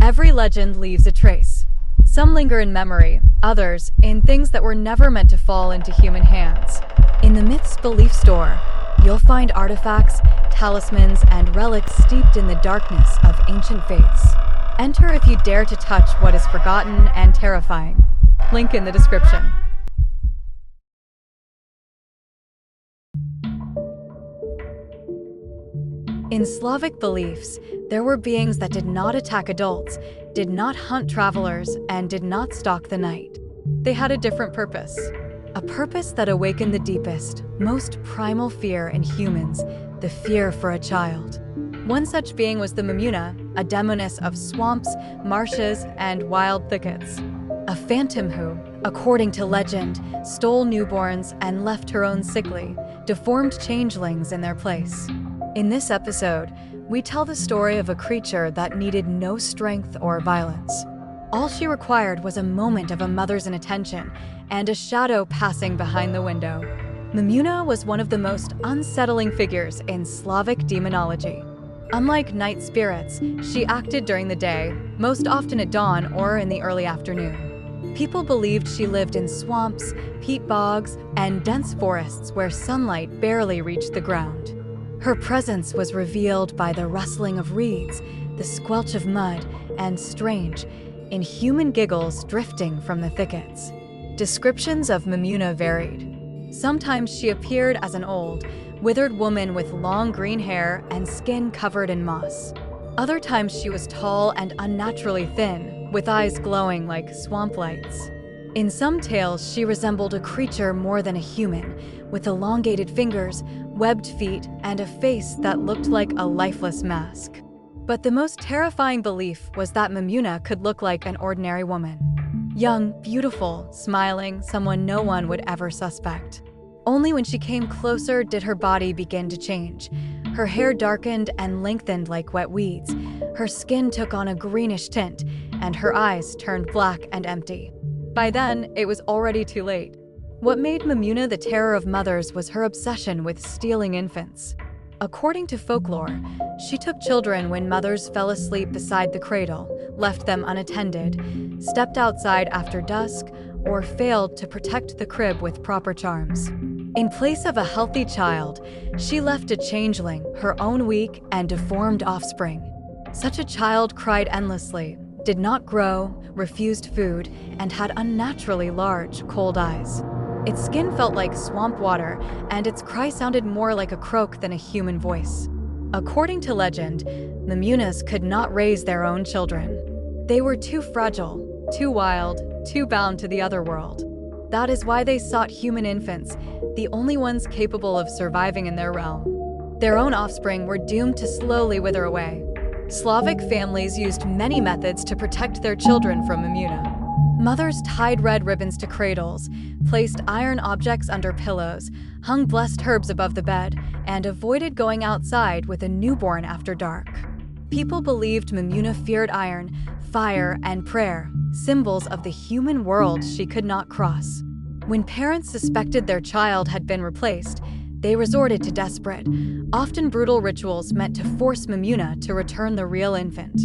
Every legend leaves a trace. Some linger in memory, others in things that were never meant to fall into human hands. In the Myths Belief Store, you'll find artifacts, talismans, and relics steeped in the darkness of ancient faiths. Enter if you dare to touch what is forgotten and terrifying. Link in the description. In Slavic beliefs, there were beings that did not attack adults, did not hunt travelers, and did not stalk the night. They had a different purpose. A purpose that awakened the deepest, most primal fear in humans, the fear for a child. One such being was the Mamuna, a demoness of swamps, marshes, and wild thickets. A phantom who, according to legend, stole newborns and left her own sickly, deformed changelings in their place. In this episode, we tell the story of a creature that needed no strength or violence. All she required was a moment of a mother's inattention and a shadow passing behind the window. Mamuna was one of the most unsettling figures in Slavic demonology. Unlike night spirits, she acted during the day, most often at dawn or in the early afternoon. People believed she lived in swamps, peat bogs, and dense forests where sunlight barely reached the ground. Her presence was revealed by the rustling of reeds, the squelch of mud, and strange, inhuman giggles drifting from the thickets. Descriptions of Mamuna varied. Sometimes she appeared as an old, withered woman with long green hair and skin covered in moss. Other times she was tall and unnaturally thin, with eyes glowing like swamp lights. In some tales, she resembled a creature more than a human, with elongated fingers, webbed feet, and a face that looked like a lifeless mask. But the most terrifying belief was that Mamuna could look like an ordinary woman. Young, beautiful, smiling, someone no one would ever suspect. Only when she came closer did her body begin to change. Her hair darkened and lengthened like wet weeds. Her skin took on a greenish tint, and her eyes turned black and empty. By then, it was already too late. What made Mamuna the terror of mothers was her obsession with stealing infants. According to folklore, she took children when mothers fell asleep beside the cradle, left them unattended, stepped outside after dusk, or failed to protect the crib with proper charms. In place of a healthy child, she left a changeling, her own weak and deformed offspring. Such a child cried endlessly, did not grow, refused food, and had unnaturally large, cold eyes. Its skin felt like swamp water, and its cry sounded more like a croak than a human voice. According to legend, Mamunas could not raise their own children. They were too fragile, too wild, too bound to the other world. That is why they sought human infants, the only ones capable of surviving in their realm. Their own offspring were doomed to slowly wither away. Slavic families used many methods to protect their children from Mamuna. Mothers tied red ribbons to cradles, placed iron objects under pillows, hung blessed herbs above the bed, and avoided going outside with a newborn after dark. People believed Mamuna feared iron, fire, and prayer, symbols of the human world she could not cross. When parents suspected their child had been replaced, they resorted to desperate, often brutal rituals meant to force Mamuna to return the real infant.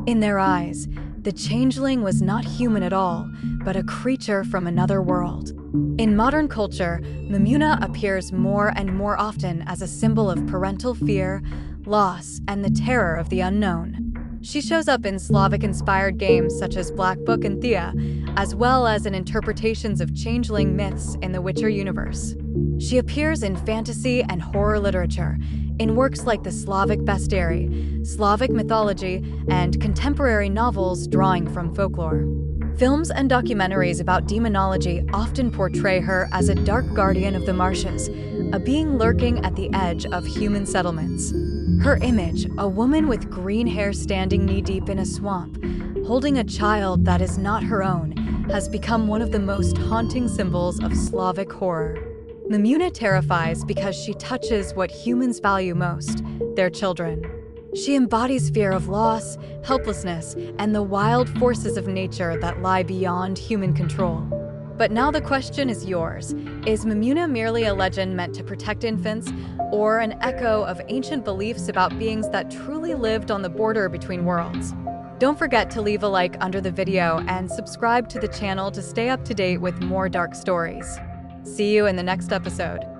In their eyes, the changeling was not human at all, but a creature from another world. In modern culture, Mamuna appears more and more often as a symbol of parental fear, loss, and the terror of the unknown. She shows up in Slavic-inspired games such as Black Book and Thea, as well as in interpretations of changeling myths in the Witcher universe. She appears in fantasy and horror literature, in works like the Slavic bestiary, Slavic mythology, and contemporary novels drawing from folklore. Films and documentaries about demonology often portray her as a dark guardian of the marshes, a being lurking at the edge of human settlements. Her image, a woman with green hair standing knee-deep in a swamp, holding a child that is not her own, has become one of the most haunting symbols of Slavic horror. Mamuna terrifies because she touches what humans value most, their children. She embodies fear of loss, helplessness, and the wild forces of nature that lie beyond human control. But now the question is yours. Is Mamuna merely a legend meant to protect infants, or an echo of ancient beliefs about beings that truly lived on the border between worlds? Don't forget to leave a like under the video and subscribe to the channel to stay up to date with more dark stories. See you in the next episode.